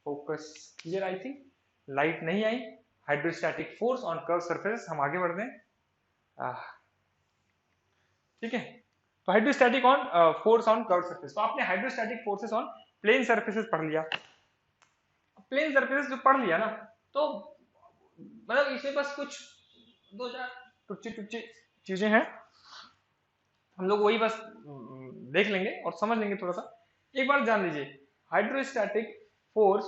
Focus clear I think, light नहीं आई। Hydrostatic force on curve surface, हम आगे बढ़ते हैं। ठीक है, तो hydrostatic on force on curve surface, तो आपने hydrostatic forces on plane surfaces पढ़ लिया। प्लेन सरफेसेस जो पढ़ लिया ना, तो मतलब इसमें बस कुछ दो चार टुच्ची टुच्ची चीजें हैं, हम लोग वही बस देख लेंगे और समझ लेंगे थोड़ा सा। एक बार जान लीजिए, हाइड्रोस्टैटिक फोर्स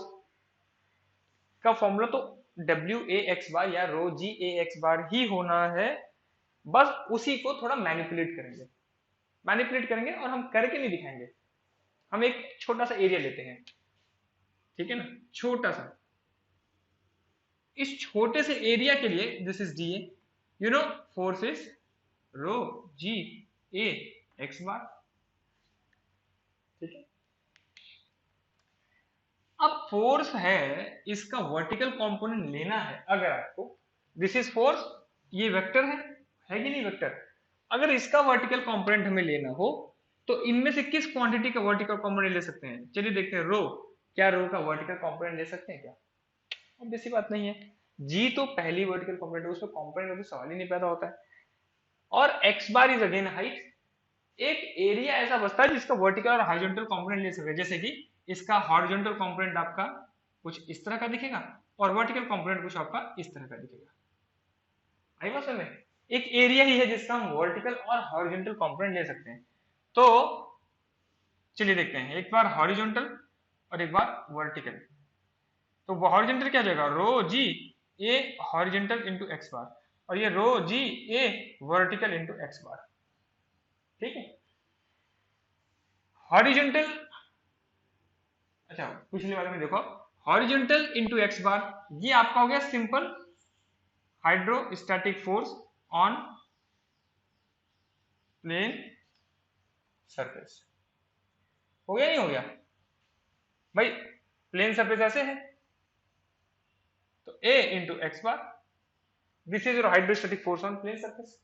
का फॉर्मूला तो डब्ल्यू ए एक्स बार या रो जी ए एक्स बार ही होना है, बस उसी को थोड़ा मैनिपुलेट करेंगे और हम करके नहीं दिखाएंगे। हम एक छोटा सा एरिया लेते हैं, ठीक है ना, छोटा सा। इस छोटे से एरिया के लिए this is D A, you know force is rho g A X bar, ठीक है। अब फोर्स है, इसका वर्टिकल कंपोनेंट लेना है अगर आपको, दिस इज फोर्स, ये वेक्टर है कि नहीं वेक्टर। अगर इसका वर्टिकल कंपोनेंट हमें लेना हो तो इनमें से किस क्वांटिटी का वर्टिकल कंपोनेंट ले सकते हैं, चलिए देखते हैं। रो, क्या रो का वर्टिकल कंपोनेंट ले सकते हैं क्या? ऑब्वियस सी बात नहीं है। जी तो पहली वर्टिकल कंपोनेंट है, उसमें कंपोनेंट का तो सवाल ही नहीं पैदा होता है। और x bar is again height, एक एरिया ऐसा बचता है जिसका वर्टिकल और हॉरिजॉन्टल कंपोनेंट ले सकते हैं। जैसे कि इसका हॉरिजॉन्टल कंपोनेंट आपका कुछ इस तरह का दिखेगा और वर्टिकल कंपोनेंट कुछ आपका इस तरह का दिखेगा। आई बात समझ में? एक एरिया ही है जिसका हम वर्टिकल और हॉरिजॉन्टल कंपोनेंट ले सकते हैं। तो चलिए देखते हैं, एक बार हॉरिजॉन्टल और एक बार वर्टिकल। तो हॉरिजॉन्टल क्या जाएगा, रो जी ए हॉरिजॉन्टल इंटू एक्स बार, और ये रो जी ए वर्टिकल इंटू एक्स बार, ठीक है। हॉरिजॉन्टल, अच्छा पिछले वाले में देखो, हॉरिजॉन्टल इंटू एक्स बार, ये आपका हो गया simple hydrostatic force on plane surface. हो गया नहीं हो गया भाई? प्लेन सरफेस ऐसे है तो a into x bar, this is your hydrostatic force on plane surface.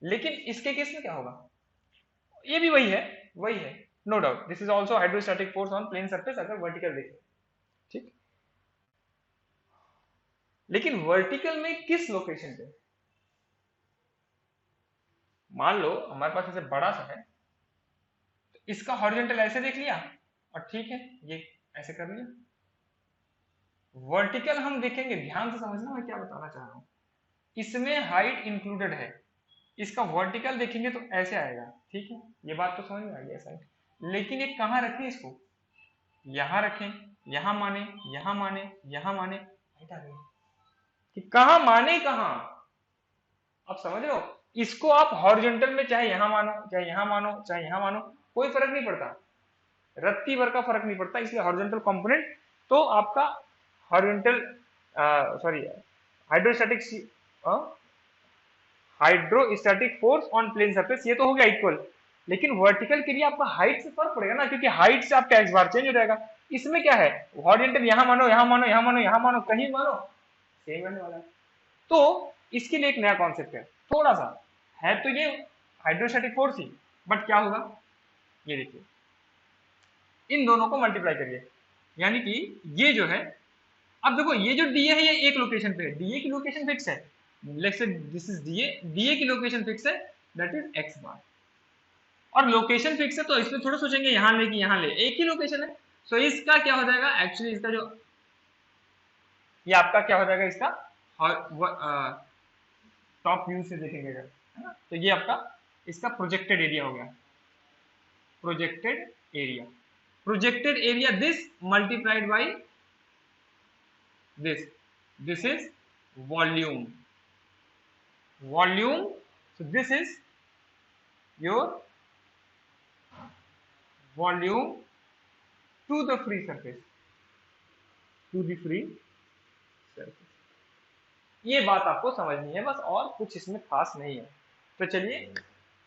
लेकिन इसके केस में क्या होगा, ये भी वही है, no doubt this is also hydrostatic force on plane surface अगर वर्टिकल देखें, ठीक। लेकिन वर्टिकल में किस लोकेशन पे? मान लो हमारे पास ऐसे बड़ा सा है, तो इसका हॉरिजॉन्टल ऐसे देख लिया और ठीक है ये ऐसे कर लिया। वर्टिकल हम देखेंगे, ध्यान से समझना मैं क्या बताना चाह रहा हूं। इसमें हाइट इंक्लूडेड है, इसका वर्टिकल देखेंगे तो ऐसे आएगा, ठीक है, ये बात तो समझ में आ गई ऐसा। लेकिन ये कहाँ रखें इसको, यहां रखें, यहां माने, यहां माने, यहां माने, कि कहां माने कहां, आप समझ रहे हो? इसको आप हॉरिजॉन्टल में चाहे यहां मानो, चाहे यहां मानो, चाहे यहां मानो, कोई फर्क नहीं पड़ता, रत्ती भर का फर्क नहीं पड़ता। इसलिए हॉरिजॉन्टल कंपोनेंट तो आपका horizontal, sorry hydrostatic hydrostatic force on plane surface, ये तो हो गया इक्वल। लेकिन वर्टिकल के लिए आपका हाइट से फर्क पड़ेगा ना, क्योंकि हाइट से आपका एक्स बार चेंज हो जाएगा। इसमें क्या है, हॉरिजॉन्टल यहां मानो, यहां मानो, यहां मानो, यहां मानो, कहीं मानो, सेम रहने वाला है। तो इसके लिए एक नया कॉन्सेप्ट है, थोड़ा सा है तो ये हाइड्रोस्टैटिक फोर्स ही, बट क्या होगा, ये देखिए, इन दोनों को मल्टीप्लाई करिए, यानी कि ये जो है, अब देखो ये जो डी है ये एक लोकेशन पे है, डी की लोकेशन फिक्स है, let's say this is D की लोकेशन फिक्स है, दैट इज एक्स बार। और लोकेशन फिक्स है तो इसमें थोड़ा सोचेंगे यहां ले कि यहां ले, एक ही लोकेशन है। सो इसका क्या हो जाएगा, एक्चुअली इसका जो, ये आपका क्या हो जाएगा, इसका टॉप व्यू से देखेंगे अगर, है ना, तो ये आपका इसका प्रोजेक्टेड एरिया हो गया, projected area, projected area this multiplied by this is volume, so this is your volume to the free surface, ये बात आपको समझनी है बस, और कुछ इसमें खास नहीं है। तो चलिए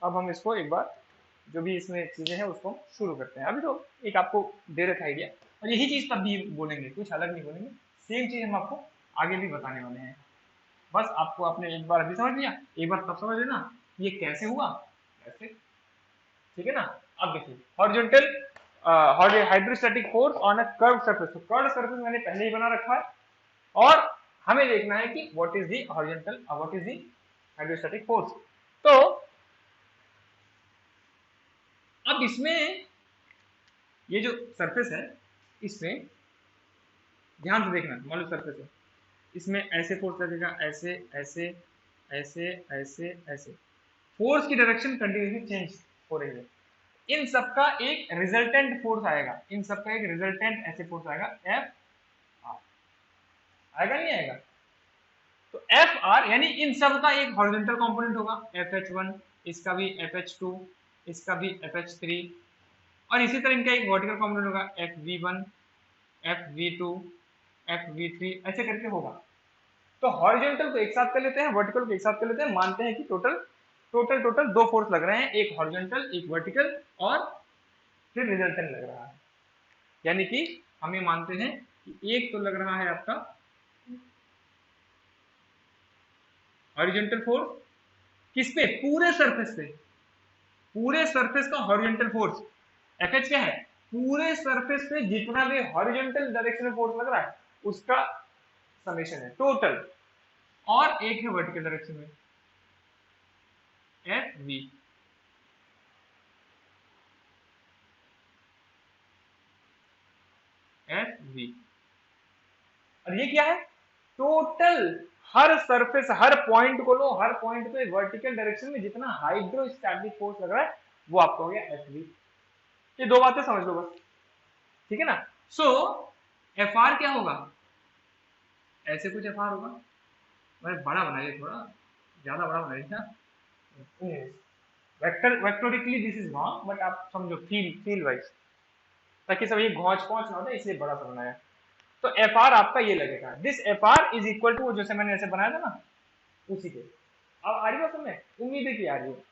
अब हम इसको एक बार, जो भी इसमें चीजें हैं उसको शुरू करते हैं। अभी तो एक आपको दे रखा आइडिया, और यही चीज तब भी बोलेंगे, कुछ अलग नहीं बोलेंगे, सेम चीज हम आपको आगे भी बताने वाले हैं। बस आपको आपने एक बार अभी समझ लिया, एक बार तब समझ लेना ये कैसे हुआ, कैसे, ठीक है ना। अब देखिए horizontal hydrostatic force on a curve surface. तो कर्व सरफेस मैंने पहले ही बना रखा है, और हमें देखना है कि what is the horizontal, what is the hydrostatic force. तो अब इसमें ये जो सरफेस है, इसमें ध्यान से देखना, मान लो सरफेस है, इसमें ऐसे फोर्स लगेगा, ऐसे ऐसे ऐसे ऐसे ऐसे, फोर्स की डायरेक्शन कंटिन्यूसली चेंज हो रही है। इन सबका एक रिजल्टेंट फोर्स आएगा, इन सबका एक रिजल्टेंट ऐसे फोर्स आएगा, एफ आर, आएगा नहीं आएगा? तो एफ आर यानी इन सब का एक हॉरिजॉन्टल कंपोनेंट होगा, एफ एच वन, इसका भी एफ एच टू, इसका भी एफ एच थ्री, और इसी तरह इनका एक वर्टिकल कंपोनेंट होगा, F V one, F V two, F V three, ऐसे करके होगा। तो हॉरिजॉन्टल को एक साथ कर लेते हैं, वर्टिकल को एक साथ कर लेते हैं, मानते हैं कि टोटल दो फोर्स लग रहे हैं, एक हॉरिजॉन्टल एक वर्टिकल, और फिर रिजल्टेंट लग रहा है। यानी कि हम ये मानते हैं कि एक तो लग रहा है आपका हॉरिजॉन्टल फोर्स, किस पे? पूरे सरफेस पे, पूरे सरफेस का हॉरिजॉन्टल फोर्स एफ एच क्या है? पूरे सरफेस पे जितना भी हॉरिजॉन्टल डायरेक्शन में फोर्स लग रहा है उसका समेशन है टोटल, और एक है वर्टिकल डायरेक्शन में, एफ वी। एफ वी, और ये क्या है? टोटल हर सरफेस, हर पॉइंट को लो, हर पॉइंट पे वर्टिकल डायरेक्शन में जितना हाइड्रोस्टैटिक फोर्स लग रहा है वो आपका हो गया एफ वी। ये दो बातें समझ लो बस, ठीक है ना? सो एफ आर क्या होगा? ऐसे कुछ एफ आर होगा, मैं बड़ा बनाइए, थोड़ा ज्यादा बड़ा बनाइए ना, vectorially this is wrong, but आप समझो फील वाइज, ताकि सब ये घौच पहुंच ना हो, इसलिए बड़ा सा बनाया। तो एफ आर आपका ये लगेगा, this F R is equal to, जैसे मैंने ऐसे बनाया था ना उसी के। अब आ रही हो समझ? उम्मीद है कि आ रही हो।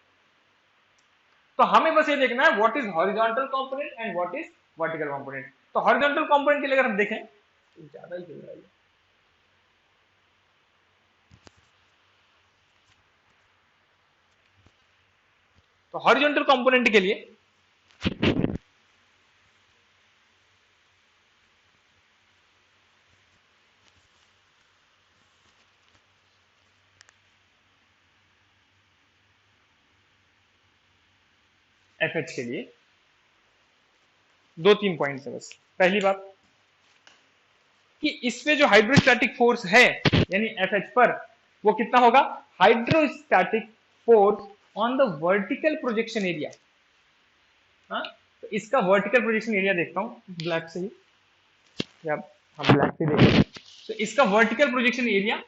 तो हमें बस ये देखना है what is horizontal component and what is vertical component. तो हॉरिजॉन्टल कंपोनेंट के लिए अगर हम देखें, तो ज्यादा ही चल रहा है। तो हॉरिजॉन्टल कंपोनेंट के लिए एफ एच के लिए दो तीन पॉइंट्स है बस। पहली बात कि इसमें जो हाइड्रोस्टैटिक फोर्स है यानी एफ एच पर, वो कितना होगा? Hydrostatic force on the vertical projection area. हाँ, तो इसका वर्टिकल प्रोजेक्शन एरिया देखता हूं ब्लैक से ही, या हम ब्लैक से देखें, तो इसका वर्टिकल प्रोजेक्शन एरिया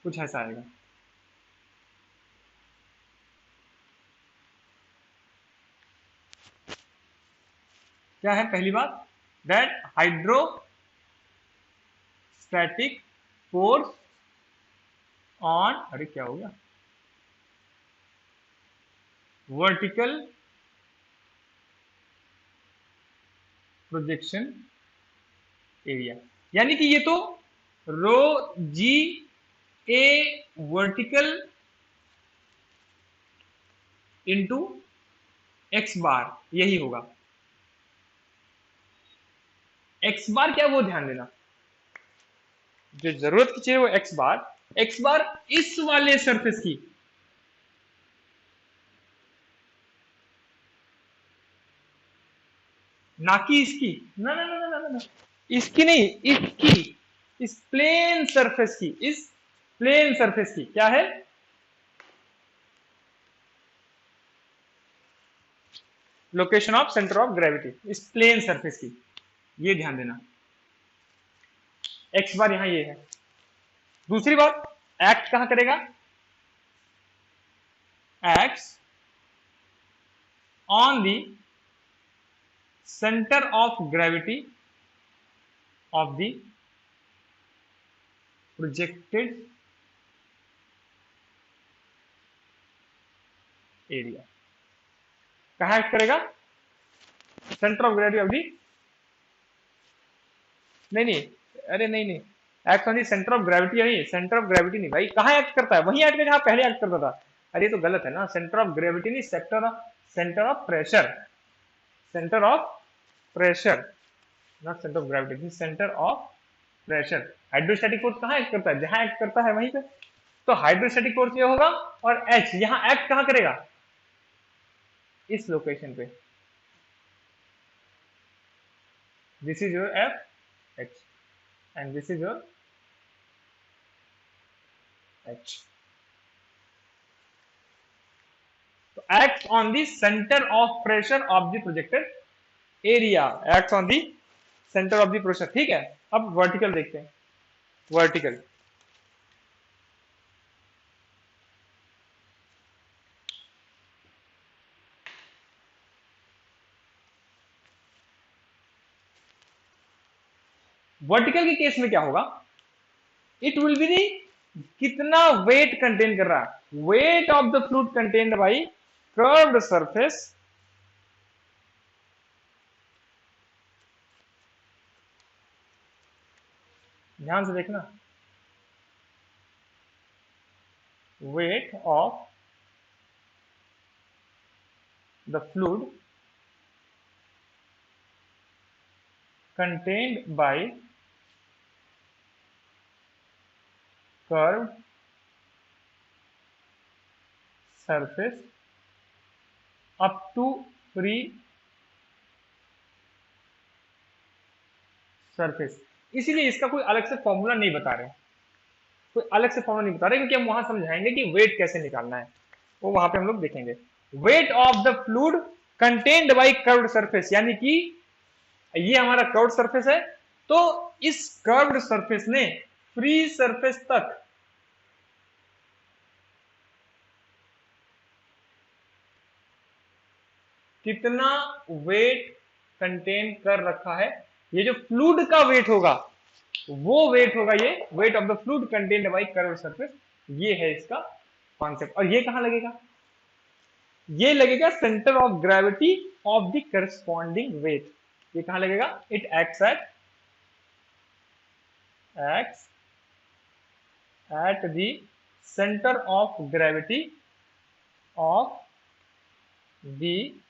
कुछ ऐसा आएगा। क्या है? पहली बात, दैट हाइड्रोस्टैटिक फोर्स ऑन, अरे क्या हो गया, वर्टिकल प्रोजेक्शन एरिया। यानी कि ये तो रो जी ए वर्टिकल इंटू एक्स बार, यही होगा। एक्स बार क्या, वो ध्यान देना, जो जरूरत की चाहिए वो एक्स बार, एक्स बार इस वाले सरफेस की, ना कि इसकी, ना ना ना ना ना ना, इसकी नहीं, इसकी, इस प्लेन सरफेस की, इस प्लेन सरफेस की क्या है? Location of centre of gravity, इस प्लेन सरफेस की, ये ध्यान देना। एक्स बार यहां ये है। दूसरी बात, एक्ट कहां करेगा? Act on the centre of gravity of the projected area. कहां एक्ट करेगा? Centre of gravity of the, नहीं नहीं, अरे नहीं नहीं, act on the centre of gravity, नहीं सेंटर ऑफ ग्रेविटी नहीं भाई, कहाँ एक्ट करता है, वही एक्ट करता जहाँ पहले एक्ट करता था। अरे ये तो गलत है ना, सेंटर ऑफ ग्रेविटी नहीं, centre of pressure, centre of pressure, not centre of gravity, centre of pressure. Hydrostatic force कहाँ एक्ट करता है, जहां एक्ट करता है वहीं पे। तो हाइड्रोस्टैटिक फोर्स ये होगा, और एच यहां एक्ट कहां करेगा, इस लोकेशन पे। This is your F H and this is your H. तो act on the centre of pressure of the projected area, act on the centre of the pressure, ठीक है। अब वर्टिकल देखते हैं, वर्टिकल। वर्टिकल के case में क्या होगा, इट विल बी दी, कितना वेट कंटेन कर रहा है, weight of the fluid contained by curved surface ध्यान से देखना, weight of the fluid contained by curved surface up to free surface। इसीलिए इसका कोई अलग से फॉर्मूला नहीं बता रहे, कोई अलग से फॉर्मूला नहीं बता रहे, क्योंकि हम वहां समझाएंगे कि वेट कैसे निकालना है, वो वहां पे हम लोग देखेंगे। Weight of the fluid contained by curved surface, यानी कि ये हमारा कर्व्ड सरफेस है, तो इस कर्व्ड सरफेस ने फ्री सरफेस तक कितना वेट कंटेन कर रखा है। ये जो फ्लूइड का वेट होगा, वो वेट होगा ये weight of the fluid contained by curved surface, ये है इसका कॉन्सेप्ट। और ये कहां लगेगा, ये लगेगा centre of gravity of the corresponding weight. ये कहां लगेगा, it acts at the centre of gravity of the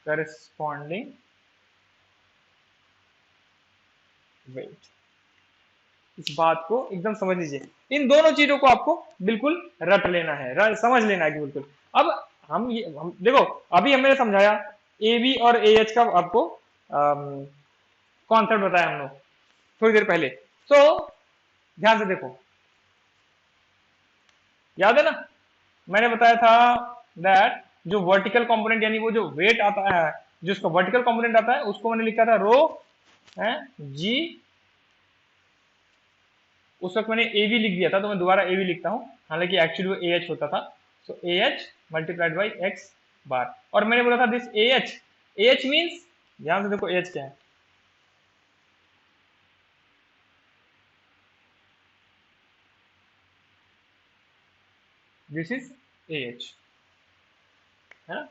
corresponding weight. इस बात को एकदम समझ लीजिए, इन दोनों चीजों को आपको बिल्कुल रट लेना है, समझ लेना है कि बिल्कुल। अब हम देखो, अभी हमने समझाया ए बी और ए एच का आपको कॉन्सेप्ट बताया हम लोग थोड़ी देर पहले। तो ध्यान से देखो, याद है ना, मैंने बताया था दैट जो वर्टिकल कंपोनेंट यानी वो जो वेट आता है, जो उसका वर्टिकल कंपोनेंट आता है, उसको मैंने लिखा था रो जी, उस वक्त मैंने ए बी लिख दिया था, तो मैं दोबारा ए बी लिखता हूं, हालांकि एक्चुअली वो ए एच होता था। So A H multiplied by X bar. और मैंने बोला था दिस ए एच मीन्स, ध्यान से देखो ए एच क्या है, दिस इज ए एच, है ना।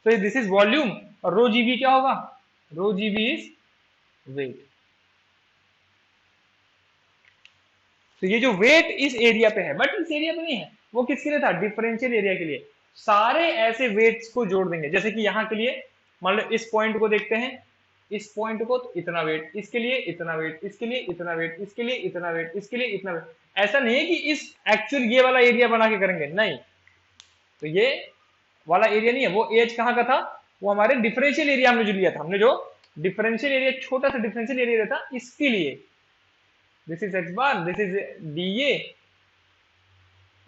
तो दिस इज वॉल्यूम, और रो जी बी क्या होगा, रो जी बी इज वेट। तो ये जो वेट इस एरिया पे है, बट इस एरिया पे नहीं है, वो किसके लिए था, डिफरेंशियल एरिया के लिए। सारे ऐसे वेट्स को जोड़ देंगे, जैसे कि यहां के लिए मान लो इस पॉइंट को देखते हैं, इस पॉइंट को तो इतना वेट, इसके लिए इतना वेट, इसके लिए इतना वेट, इसके लिए इतना वेट, इसके लिए इतना वेट। ऐसा नहीं है कि इस एक्चुअल ये वाला एरिया बना के करेंगे, नहीं। तो ये वाला एरिया नहीं है, वो एज कहां का था, वो हमारे डिफरेंशियल एरिया हमने जो लिया था, हमने जो डिफरेंशियल एरिया, छोटा सा डिफरेंशियल एरिया था, इसके लिए this is x bar, this is D ए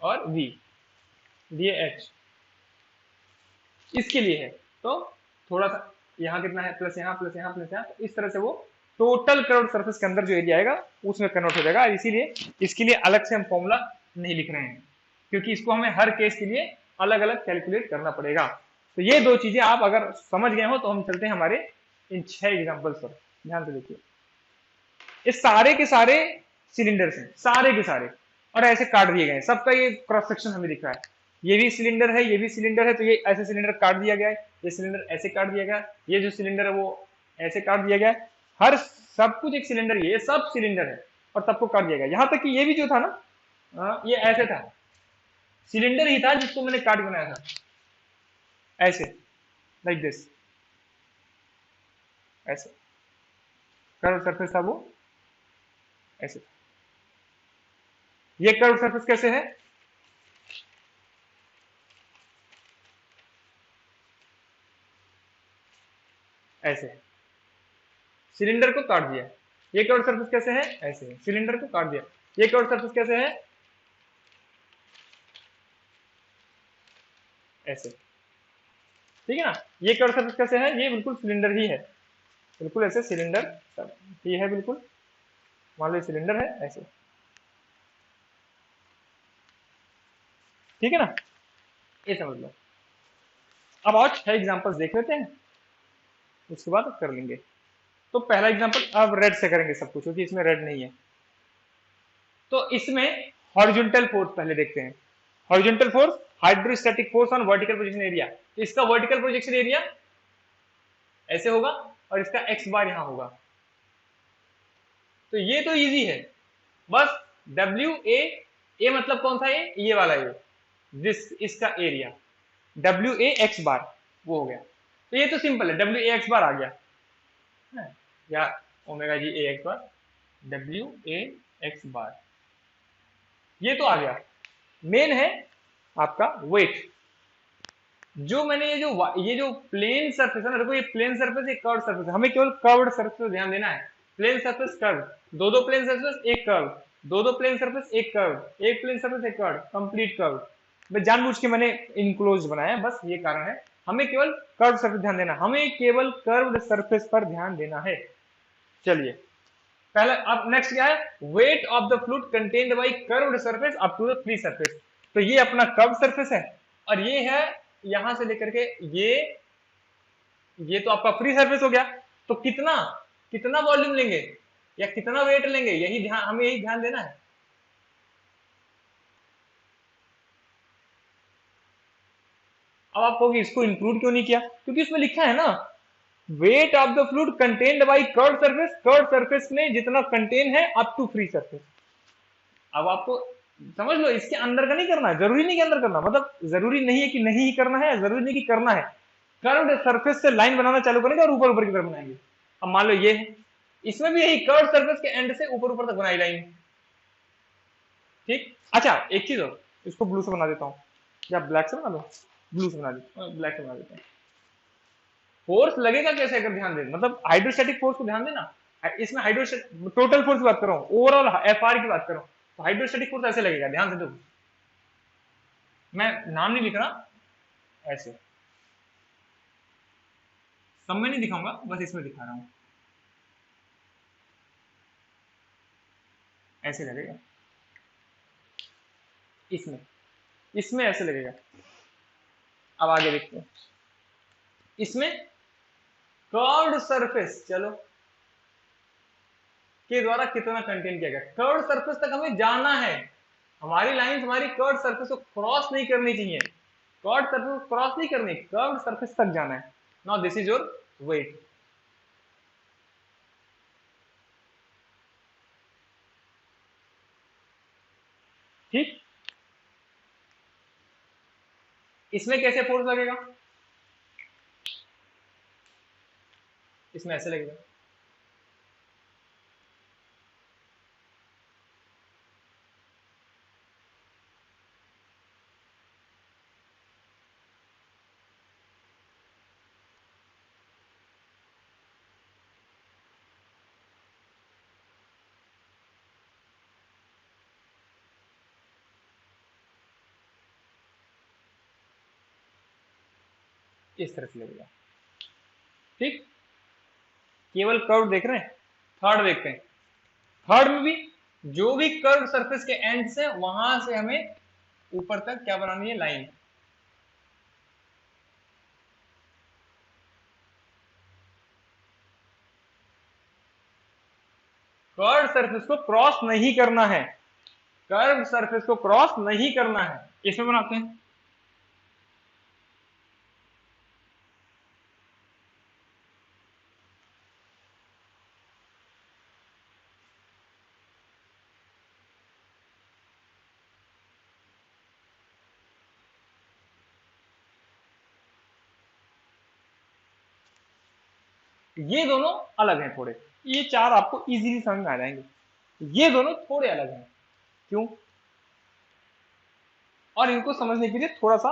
और वी, डी एच, इसके लिए है। तो थोड़ा सा यहाँ कितना है, प्लस यहाँ प्लस यहाँ प्लस यहाँ, तो इस तरह से वो टोटल कर्व्ड सरफेस के अंदर जो एरिया आएगा उसमें कन्वर्ट हो जाएगा। इसीलिए इसके लिए अलग से हम फॉर्मूला नहीं लिख रहे हैं, क्योंकि इसको हमें हर केस के लिए अलग अलग कैलकुलेट करना पड़ेगा। तो ये दो चीजें आप अगर समझ गए हो तो हम चलते हैं हमारे इन 6 एग्जाम्पल्स पर। ध्यान से देखिए, ये सारे के सारे सिलेंडर्स हैं, सारे के सारे, और ऐसे काट दिए गए हैं, सबका ये क्रॉस सेक्शन हमें दिख रहा है। ये भी सिलेंडर है, ये भी सिलेंडर है, तो ये ऐसे सिलेंडर काट दिया गया है, ये सिलेंडर ऐसे काट दिया गया, ये जो सिलेंडर है वो ऐसे काट दिया गया है। हर सब कुछ एक सिलेंडर ही है, ये सब सिलेंडर है और सबको काट दिया गया। यहां तक कि ये भी जो था ना, ये ऐसे था, सिलेंडर ही था जिसको मैंने काट बनाया था, ऐसे, लाइक दिस, ऐसे कर्व सरफेस था वो, ऐसे। ये कर्व सरफेस कैसे है, ऐसे, सिलेंडर को काट दिया। ये कर्व सरफेस कैसे है, ऐसे है, सिलेंडर को काट दिया। ये कर्व सरफेस कैसे है, ऐसे, ठीक है ना। ये कर्व सरफेस कैसे है, ये बिल्कुल सिलेंडर ही है, बिल्कुल ऐसे सिलेंडर ही है, बिल्कुल मान लो सिलेंडर है ऐसे, ठीक है ना, ये समझ लो। अब और 6 एग्जांपल्स देख लेते हैं, उसके बाद कर लेंगे। तो पहला एग्जांपल अब रेड से करेंगे सब कुछ, क्योंकि इसमें रेड नहीं है। तो इसमें हॉरिजॉन्टल फोर्स पहले देखते हैं। Horizontal force, hydrostatic force on vertical projection area. इसका वर्टिकल प्रोजेक्शन एरिया ऐसे होगा और इसका एक्स बार यहां होगा। तो ये तो इजी है, बस डब्ल्यू ए मतलब कौन सा, ये वाला, ये दिस, इसका एरिया डब्ल्यू ए एक्स बार, वो हो गया। तो ये तो सिंपल है, डब्ल्यू ए एक्स बार आ गया है, या omega g A X bar, W A X bar, ये तो आ गया। मेन है आपका वेट। जो मैंने ये जो प्लेन सरफेस है ना, देखो ये प्लेन सरफेस, ये कर्व सरफेस है, हमें केवल कर्व्ड सरफेस पे ध्यान देना है। प्लेन सरफेस कर्व, दो प्लेन सरफेस एक कर्व, दो प्लेन सरफेस एक कर्व, एक प्लेन सरफेस एक कर्व, कंप्लीट कर्व। मैं जानबूझ के मैंने इनक्लोज बनाया, बस ये कारण है। हमें केवल कर्व सरफेस ध्यान देना, हमें केवल कर्व्ड सरफेस पर ध्यान देना है। चलिए पहला, अब नेक्स्ट क्या है, weight of the fluid contained by curved surface up to the free surface. तो ये अपना कर्व सरफेस है, और ये है यहां से लेकर के ये तो आपका फ्री सरफेस हो गया। तो कितना कितना वॉल्यूम लेंगे या कितना वेट लेंगे, यही ध्यान, हमें यही ध्यान देना है। अब आप कहोगे इसको इंक्लूड क्यों नहीं किया, क्योंकि इसमें लिखा है ना, wait of the fluid contained bye curve surface, curve surface में जितना कंटेन है अप टू फ्री सरफेस। अब आपको समझ लो, इसके अंदर का नहीं करना है, जरूरी नहीं के अंदर करना, मतलब जरूरी नहीं है कि नहीं ही करना है, जरूरी नहीं कि करना है। कर्व्ड सरफेस से लाइन बनाना चालू करेंगे और ऊपर ऊपर की तरफ बनाएंगे। अब मान लो ये है, इसमें भी यही कर्व्ड सरफेस के एंड से ऊपर ऊपर तक बनाई लाइन, ठीक। अच्छा एक चीज और, इसको ब्लू से बना देता हूँ, या ब्लैक से बना दो, ब्लू से बना देता हूँ, ब्लैक से बना देता हूँ। फोर्स लगेगा कैसे, अगर ध्यान दें, मतलब हाइड्रोस्टैटिक फोर्स को ध्यान देना, इसमें हाइड्रोस्टैटिक टोटल फोर्स की बात कर रहा हूँ, ओवरऑल एफ आर की बात कर रहा हूँ। तो हाइड्रोस्टैटिक फोर्स ऐसे लगेगा, ध्यान से देखो, मैं नाम नहीं लिख रहा, ऐसे सब में नहीं दिखाऊंगा, बस इसमें दिखा रहा हूं, ऐसे लगेगा, इसमें इसमें ऐसे लगेगा। अब आगे देखते हैं, इसमें कर्व्ड सरफेस, चलो, के द्वारा कितना कंटेन किया गया, कर्व्ड सरफेस तक हमें जाना है। हमारी लाइन हमारी कर्व्ड सरफेस को क्रॉस नहीं करनी चाहिए, कर्व्ड सरफेस को क्रॉस नहीं करनी, कर्व्ड सरफेस तक जाना है। Now this is your weight. ठीक, इसमें कैसे फोर्स लगेगा, इसमें ऐसे लगेगा, इस तरह से लगेगा। ठीक, केवल कर्व देख रहे हैं, थर्ड देखते हैं। थर्ड में भी जो भी कर्व सरफेस के एंड से, वहां से हमें ऊपर तक क्या बनानी है, लाइन। कर्व सरफेस को क्रॉस नहीं करना है, कर्व सरफेस को क्रॉस नहीं करना है, इसमें बनाते हैं। ये दोनों अलग हैं थोड़े, ये चार आपको इजीली समझ में आ जाएंगे, ये दोनों थोड़े अलग हैं। क्यों? और इनको समझने के लिए थोड़ा सा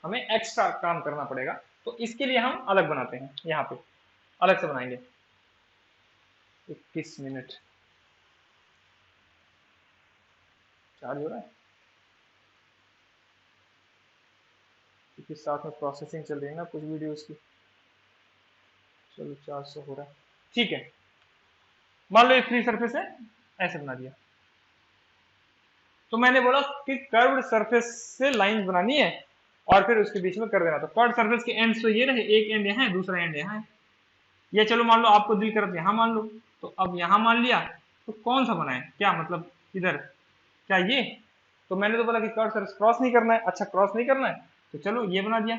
हमें एक्स्ट्रा काम करना पड़ेगा, तो इसके लिए हम अलग बनाते हैं, यहाँ पे अलग से बनाएंगे। 21 मिनट चार्ज हो रहा है क्योंकि साथ में प्रोसेसिंग चल रही है ना कुछ वीडियोस की। चलो 400 हो रहा है, ठीक है। मान लो एक फ्री सरफेस है, ऐसे बना दिया, तो मैंने बोला कि कर्व्ड सरफेस से लाइन बनानी है और फिर उसके बीच में कर देना। तो कर्व्ड सरफेस के एंड्स तो ये रहे, एक एंड यहाँ है, दूसरा एंड यहाँ है, ये चलो मान लो आपको दिल करत यहाँ मान लो, तो अब यहाँ मान लिया, तो कौन सा बनाए, क्या मतलब इधर, क्या ये? तो मैंने तो बोला कि कर्व सरफेस क्रॉस नहीं करना है, अच्छा क्रॉस नहीं करना है तो चलो ये बना दिया,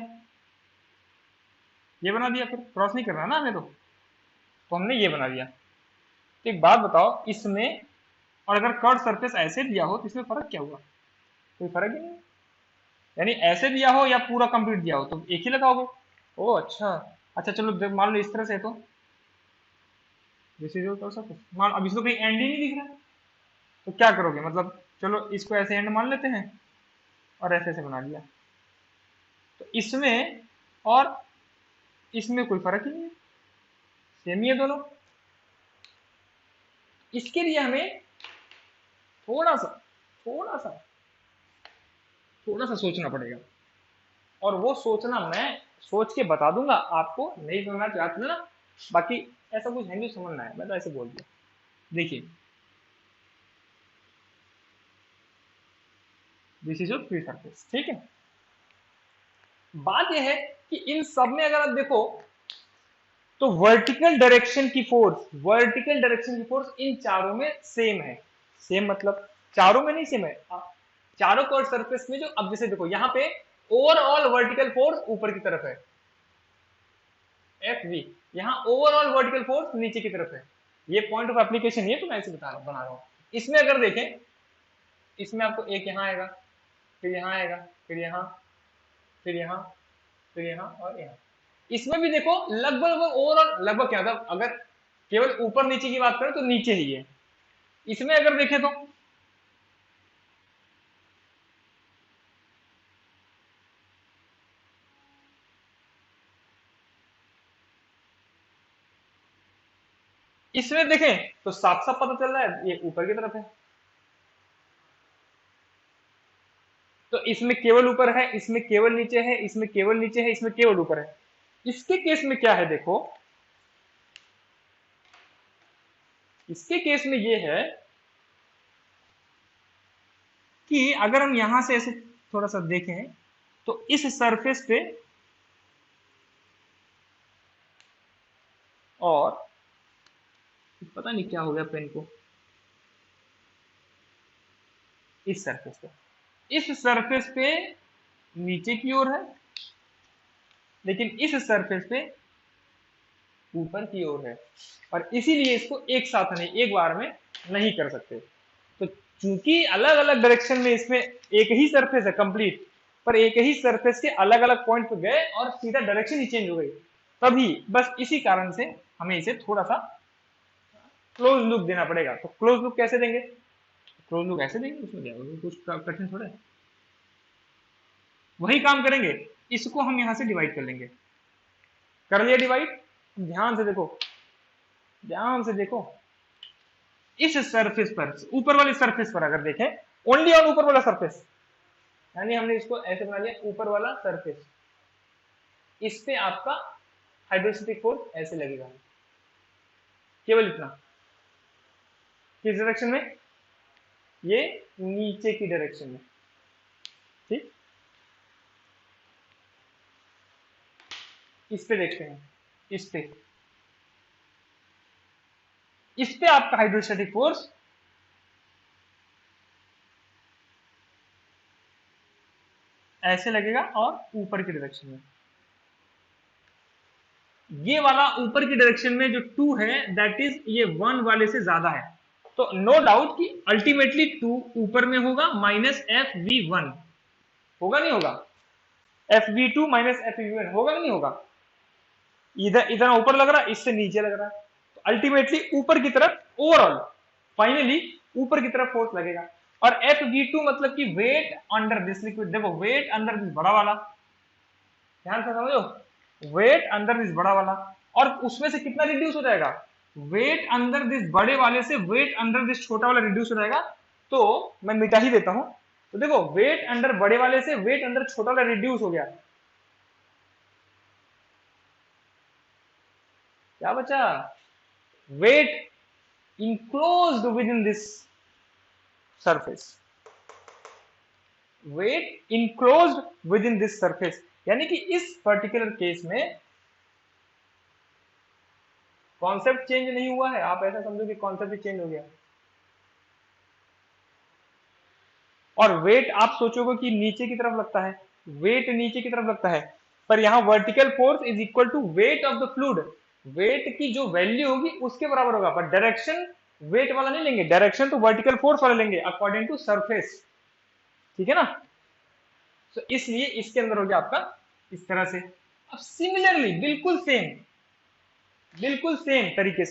ये बना दिया, फिर क्रॉस नहीं करना ना हमें, तो हमने ये बना दिया। तो एक बात बताओ, इसमें और अगर कर्व सरफेस ऐसे दिया हो तो इसमें फर्क क्या हुआ? कोई फर्क ही नहीं। यानी ऐसे दिया हो या पूरा कंप्लीट दिया हो तो एक ही लगाओगे। ओ अच्छा, अच्छा चलो मान लो इस तरह से, तो this is your curve surface, मान अब इसको कहीं एंड ही नहीं दिख रहा, तो क्या करोगे, मतलब चलो इसको ऐसे एंड मान लेते हैं और ऐसे ऐसे बना दिया, तो इसमें और इसमें कोई फर्क ही नहीं है, सेम ही है दोनों। इसके लिए हमें थोड़ा सा थोड़ा सा थोड़ा सा सोचना पड़ेगा, और वो सोचना मैं सोच के बता दूंगा आपको, नहीं समझना चाहते ना, बाकी ऐसा कुछ है नहीं समझना है, मैं तो ऐसे बोल दिया। देखिए this is your free surface, ठीक है। बात यह है कि इन सब में अगर आप देखो तो वर्टिकल डायरेक्शन की फोर्स, वर्टिकल डायरेक्शन की फोर्स इन चारों में सेम है। सेम मतलब चारों में नहीं सेम है, चारों कर्व सरफेस में जो, अब जैसे देखो यहाँ पे ओवरऑल वर्टिकल फोर्स ऊपर की तरफ है एफ वी, यहाँ ओवरऑल वर्टिकल फोर्स नीचे की तरफ है। ये पॉइंट ऑफ एप्लीकेशन है, तो मैं ऐसे बना रहा हूं। इसमें अगर देखें, इसमें आपको एक यहाँ आएगा, फिर यहाँ आएगा, फिर यहाँ, फिर यहाँ, फिर यहाँ और यहाँ। इसमें भी देखो लगभग ओवरऑल, लगभग क्या था, अगर केवल ऊपर नीचे की बात करें तो नीचे ही है। इसमें अगर देखें तो इसमें देखें तो साफ साफ पता चल रहा है ये ऊपर की तरफ है, तो इसमें केवल ऊपर है, इसमें केवल नीचे है, इसमें केवल नीचे है, इसमें केवल ऊपर है। इसके केस में क्या है देखो, इसके केस में ये है कि अगर हम यहां से ऐसे थोड़ा सा देखें तो इस सरफेस पे और पता नहीं क्या हो गया पेन को, इस सरफेस पे, इस सरफेस पे नीचे की ओर है, लेकिन इस सरफेस पे ऊपर की ओर है, और इसीलिए इसको एक साथ नहीं, एक बार में नहीं कर सकते। तो चूंकि अलग अलग डायरेक्शन में इसमें एक ही सरफेस है कंप्लीट, पर एक ही सरफेस के अलग अलग पॉइंट पे गए और सीधा डायरेक्शन ही चेंज हो गई, तभी बस इसी कारण से हमें इसे थोड़ा सा क्लोज लुक देना पड़ेगा। तो क्लोज लुक कैसे देंगे? क्लोज लुक ऐसे देंगे, उसमें क्या होगा, कुछ कठिन थोड़ा है, वही काम करेंगे। इसको हम यहां से डिवाइड कर लेंगे, कर लिया डिवाइड। ध्यान से देखो, ध्यान से देखो, इस सरफेस पर, ऊपर वाले सरफेस पर अगर देखें, ओनली ऑन ऊपर वाला सरफेस, यानी हमने इसको ऐसे बना लिया, ऊपर वाला सरफेस, इस पे आपका हाइड्रोस्टेटिक फोर्स ऐसे लगेगा, केवल इतना। किस डायरेक्शन में? ये नीचे की डायरेक्शन में, ठीक। इस पे देखते हैं, इस पे आपका हाइड्रोस्टेटिक फोर्स ऐसे लगेगा और ऊपर की डायरेक्शन में, ये वाला ऊपर की डायरेक्शन में जो 2 है दैट इज ये 1 वाले से ज्यादा है, तो नो डाउट कि अल्टीमेटली 2 ऊपर में होगा माइनस एफ वी वन, होगा नहीं होगा? F V two minus F V one होगा नहीं होगा? इधर इधर ऊपर लग रहा है, इससे नीचे लग रहा है, तो अल्टीमेटली ऊपर की तरफ, ओवरऑल फाइनली ऊपर की तरफ फोर्स लगेगा। और एफ वी टू मतलब कि वेट अंडर दिस लिक्विड, देखो वेट अंडर दिस बड़ा वाला, ध्यान से समझो, वेट अंडर दिस बड़ा वाला, और उसमें से कितना रिड्यूस हो जाएगा, वेट अंडर दिस बड़े वाले से वेट अंडर दिस छोटा वाला रिड्यूस हो जाएगा। तो मैं मिटा ही देता हूं, तो देखो वेट अंडर बड़े वाले से वेट अंडर छोटा वाला रिड्यूस हो गया, क्या बचा, wait enclosed within this surface, weight enclosed within this surface, यानी कि इस पर्टिकुलर केस में कॉन्सेप्ट चेंज नहीं हुआ है, आप ऐसा समझो कि कॉन्सेप्ट चेंज हो गया। और वेट आप सोचोगे कि नीचे की तरफ लगता है, वेट नीचे की तरफ लगता है, पर यहां vertical force is equal to weight of the fluid, weight की जो वैल्यू होगी उसके बराबर होगा, पर डायरेक्शन वेट वाला नहीं लेंगे, डायरेक्शन तो वर्टिकल फोर्स वाला लेंगे अकॉर्डिंग टू सरफेस, ठीक है ना। तो इसलिए इसके अंदर हो गया आपका इस तरह से। अब सिमिलरली बिल्कुल सेम तरीके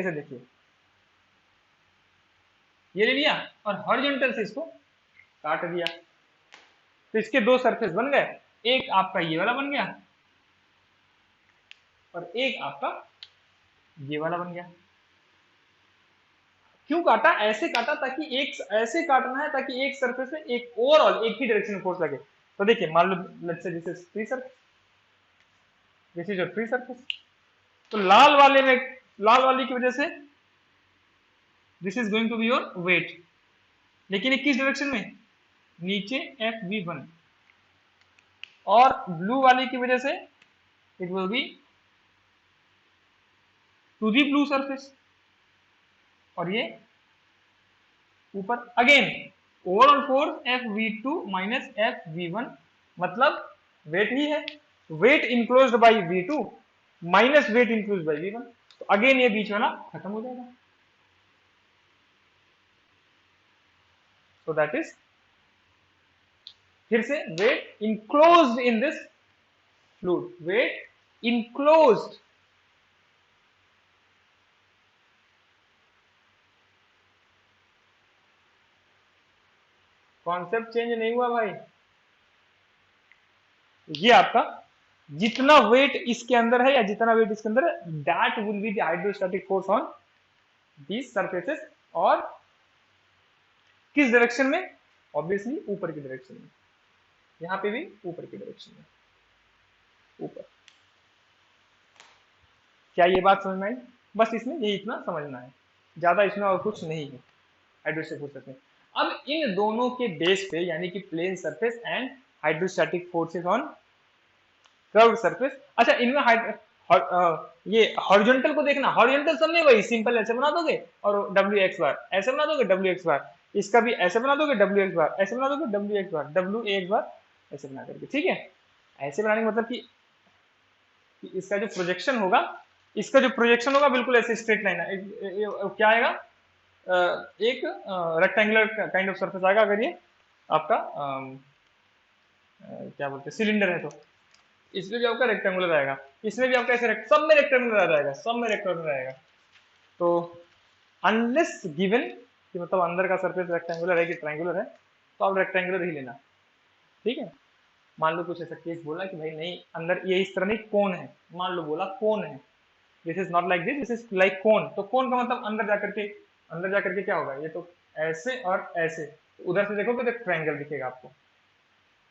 से देखिए, ये ले लिया और हॉरिजॉन्टल से इसको काट दिया, तो इसके दो सरफेस बन गए, एक आपका ये वाला बन गया और एक आपका ये वाला बन गया। क्यों काटा, ऐसे काटा ताकि एक, ऐसे काटना है ताकि एक सरफेस में एक ओवरऑल एक ही डायरेक्शन में फोर्स लगे। तो देखिए मान लो let's say this is free surface, this is your free surface, तो लाल वाले में, लाल वाली की वजह से this is going to be your weight, लेकिन ये किस डायरेक्शन में, नीचे FV1, और ब्लू वाले की वजह से it will be to the blue surface, और ये ऊपर again overall force FV2 minus FV1, मतलब वेट ही है, weight enclosed by V2 minus weight enclosed by V1, तो अगेन ये बीच वाला खत्म हो जाएगा। सो दैट इज, फिर से weight enclosed in this fluid, weight enclosed, concept change नहीं हुआ भाई। ये आपका जितना वेट इसके अंदर है या जितना वेट इसके अंदर है, that will be the hydrostatic force on these surfaces, और किस डायरेक्शन में, ऑब्वियसली ऊपर की डायरेक्शन में, यहां पे भी ऊपर की डायरेक्शन में, ऊपर। क्या ये बात समझ में आई, बस इसमें यही इतना समझना है, ज्यादा इसमें और कुछ नहीं है हाइड्रोस्टैटिक फोर्सेस में। अब इन दोनों के बेस पे, यानी कि plane surface and hydrostatic forces on curve surface, अच्छा इनमें ये हॉरिजॉन्टल को देखना, हॉरिजॉन्टल सब में वही सिंपल ऐसे बना दोगे और WX बार ऐसे बना दोगे, WX बार, इसका भी ऐसे बना दोगे, WX बार ऐसे बना दोगे, WX बार, WX बार ऐसे बना करके, ठीक है। ऐसे बनाने का मतलब कि इसका जो प्रोजेक्शन होगा, इसका जो प्रोजेक्शन होगा बिल्कुल ऐसे स्ट्रेट लाइन है, क्या आएगा, एक रेक्टेंगुलर काइंड ऑफ सरफेस आएगा, अगर ये आपका क्या बोलते हैं सिलेंडर है, तो इसमें भी आपका रेक्टेंगुलर आएगा, इसमें भी आपका ऐसे सब में रेक्टेंगुलर आ जाएगा, सब में रेक्टेंगुलर आएगा। तो अनलेस गिवन कि मतलब अंदर का सरफेस रेक्टेंगुलर है कि ट्रायंगुलर है, तो आप रेक्टेंगुलर ही लेना, ठीक है। मान लो कुछ ऐसा केस बोला कि भाई नहीं अंदर ये इस तरह नहीं कोन है, मान लो बोला कोन है, this is not like this is like cone, तो कोन का मतलब अंदर जाकर के क्या होगा, ये तो ऐसे और ऐसे, उधर से देखोगे तो ट्रायंगल दिखेगा आपको।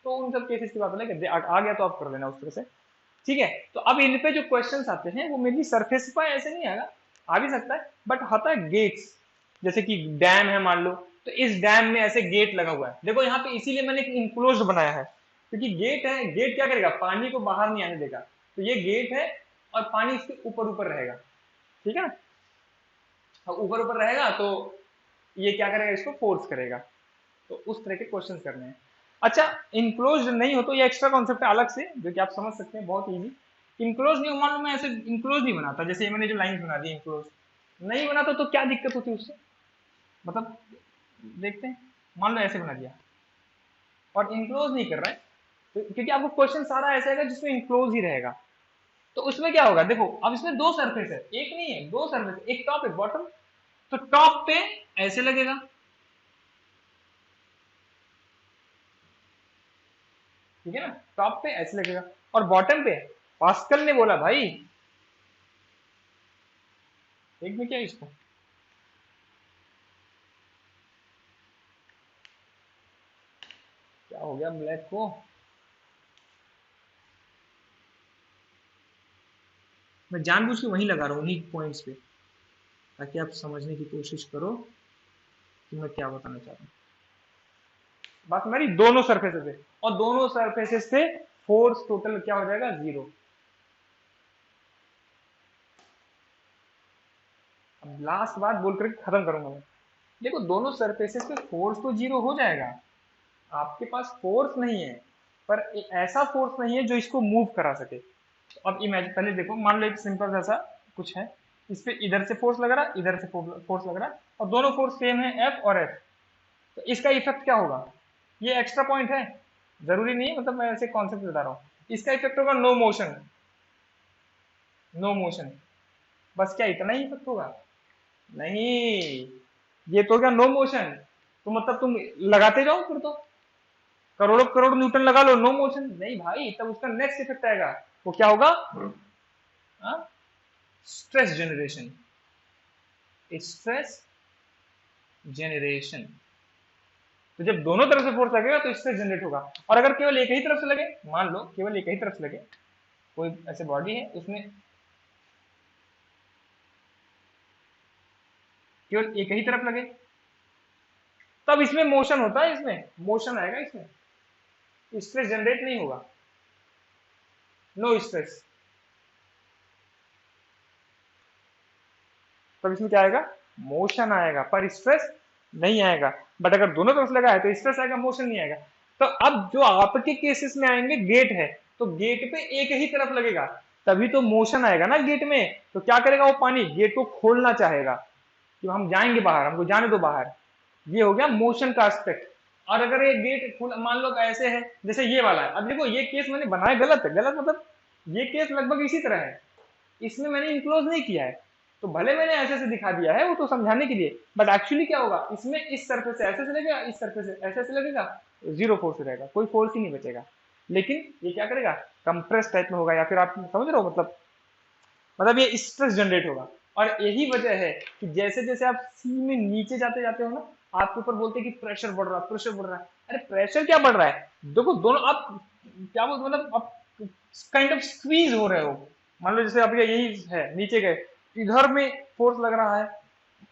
तो उन सब केसेस की बात है कि आ गया तो आप कर लेना उस तरह से, ठीक है। तो अब इन पे जो क्वेश्चंस आते हैं वो मेनली सरफेस पर ऐसे नहीं आएगा, आ भी सकता है, बट आता है गेट्स, जैसे कि डैम है मान लो, तो इस डैम में ऐसे गेट लगा हुआ है, देखो यहाँ पे इसीलिए मैंने एक इनक्लोज्ड बनाया है, क्योंकि गेट है, गेट क्या करेगा, पानी को बाहर नहीं आने देगा, तो ये गेट है और पानी इसके ऊपर ऊपर रहेगा, ठीक है ना, ऊपर ऊपर रहेगा तो ये क्या करेगा, इसको फोर्स करेगा, तो उस तरह के क्वेश्चन करने हैं। अच्छा इनक्लोज नहीं हो तो ये एक्स्ट्रा कॉन्सेप्ट है अलग से, जो कि आप समझ सकते हैं, बहुत इजी। इनक्लोज नहीं हो, मान लो मैं ऐसे इनक्लोज नहीं बनाता, जैसे मैंने जो लाइन बना दी इनक्लोज नहीं बनाता, तो क्या दिक्कत होती उससे, मतलब देखते हैं, मान लो ऐसे बना दिया और इनक्लोज नहीं कर रहा है, तो क्योंकि आपको क्वेश्चन सारा ऐसा है जिसमें इनक्लोज ही रहेगा, तो उसमें क्या होगा, देखो अब इसमें दो सरफेस है, एक नहीं है, दो सरफेस, एक टॉप एक बॉटम। तो टॉप पे ऐसे लगेगा, ठीक है ना, टॉप पे ऐसे लगेगा, और बॉटम पे पास्कल ने बोला भाई, एक में क्या है इसको, क्या हो गया ब्लैक को, मैं जानबूझ के वहीं लगा रहा हूँ, उन्हीं पॉइंट्स पे, ताकि आप समझने की कोशिश करो कि मैं क्या बताना चाहता हूँ। बात मेरी दोनों सरफेसेस पे, और दोनों सरफेसेस पे फोर्स टोटल क्या हो जाएगा, 0। अब लास्ट बात बोल करके खत्म करूंगा मैं। देखो दोनों सरफेसेस पे फोर्स तो 0 हो जाएगा, आपके पास फोर्स नहीं है, पर ऐसा फोर्स नहीं है जो इसको मूव करा सके। अब इमेजिन, पहले देखो, मान लो एक सिंपल जैसा कुछ है, इस पे इधर से फोर्स लग रहा है, इधर से फोर्स लग रहा है, और दोनों फोर्स सेम है, एफ और एफ। तो इसका इफेक्ट क्या होगा, ये एक्स्ट्रा पॉइंट है, जरूरी नहीं है, मतलब मैं ऐसे कॉन्सेप्ट बता रहा हूँ। इसका इफेक्ट होगा नो मोशन, नो मोशन, बस क्या इतना ही इफेक्ट होगा, नहीं, ये तो क्या नो मोशन, तो मतलब तुम लगाते जाओ फिर तो, करोड़ों करोड़ न्यूटन लगा लो, नो मोशन नहीं भाई, तब उसका नेक्स्ट इफेक्ट आएगा, वो क्या होगा, स्ट्रेस जनरेशन, स्ट्रेस जनरेशन। तो जब दोनों तरफ से फोर्स लगेगा तो स्ट्रेस जनरेट होगा, और अगर केवल एक ही तरफ से लगे, मान लो केवल एक ही तरफ से लगे, कोई ऐसे बॉडी है उसमें केवल एक ही तरफ लगे, तब इसमें मोशन होता है, इसमें मोशन आएगा, इसमें स्ट्रेस जनरेट नहीं होगा, नो स्ट्रेस, तब इसमें क्या आएगा, मोशन आएगा, पर स्ट्रेस नहीं आएगा। बट अगर दोनों तरफ से लगा है तो स्ट्रेस आएगा, मोशन नहीं आएगा। तो अब जो आपके केसेस में आएंगे, गेट है, तो गेट पे एक ही तरफ लगेगा, तभी तो मोशन आएगा ना गेट में। तो क्या करेगा वो पानी, गेट को खोलना चाहेगा कि हम जाएंगे बाहर, हमको जाने दो बाहर, ये हो गया मोशन का एस्पेक्ट। और अगर ये गेट खुला, मान लो ऐसे है जैसे ये वाला है, अब देखो ये केस मैंने बनाया गलत है, गलत मतलब ये केस लगभग इसी तरह है, इसमें मैंने इंक्लोज नहीं किया है, तो भले मैंने ऐसे से दिखा दिया है वो तो समझाने के लिए, बट एक्चुअली क्या होगा, इसमें इस सरफेस से ऐसे से लगेगा, इस सरफेस से ऐसे से लगेगा, जीरो फोर्स रहेगा, कोई फोर्स ही नहीं बचेगा। लेकिन ये क्या करेगा, कंप्रेस टाइप में होगा, या फिर आप समझ रहे हो, मतलब ये स्ट्रेस जनरेट होगा। और यही वजह है कि जैसे जैसे आप सी में नीचे जाते जाते हो ना, आपके ऊपर बोलते हैं कि प्रेशर बढ़ रहा है, प्रेशर बढ़ रहा है। अरे प्रेशर क्या बढ़ रहा है, देखो दोनों आप क्या बोलते, मतलब आप काइंड ऑफ स्क्वीज हो रहे हो। मान लो जैसे आप यही है, नीचे गए, इधर में फोर्स लग रहा है,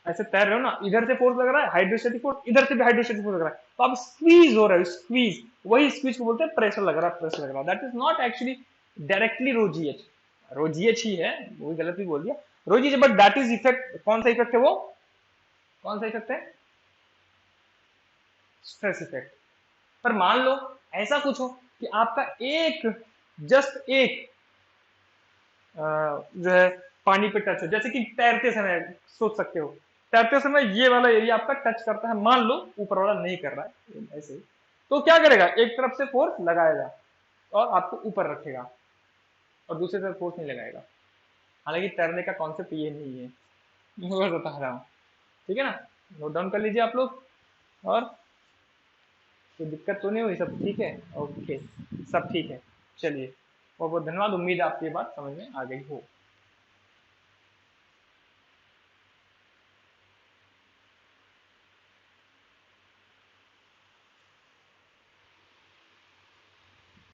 ऐसे तैर रहे हो ना, इधर से फोर्स लग रहा है हाइड्रोस्टेटिक फोर्स, इधर से भी हाइड्रोस्टेटिक फोर्स लग रहा है, तो आप स्क्वीज हो रहे हो, स्क्वीज, वही स्क्वीज को बोलते हैं प्रेशर लग रहा है, प्रेशर लग रहा है। That is not actually directly rho GH, rho GH ही है, वो गलत भी बोल दिया, rho GH, but that is effect, कौन सा इफेक्ट है वो, कौन सा इफेक्ट है, स्ट्रेस इफेक्ट। पर मान लो ऐसा कुछ हो कि आपका एक, जस्ट एक जो है पानी पे टच हो, जैसे कि तैरते समय सोच सकते हो, तैरते समय ये वाला एरिया आपका टच करता है, मान लो ऊपर वाला नहीं कर रहा है ऐसे, तो क्या करेगा, एक तरफ से फोर्स लगाएगा और आपको ऊपर रखेगा, और दूसरी तरफ फोर्स नहीं लगाएगा। हालांकि तैरने का कॉन्सेप्ट ये नहीं है, मैं बस बता रहा हूँ, ठीक है ना, नोट डाउन कर लीजिए आप लोग। और कोई दिक्कत तो नहीं हुई, सब ठीक है, ओके, सब ठीक है, चलिए, बहुत बहुत धन्यवाद, उम्मीद है आपकी ये बात समझ में आ गई हो।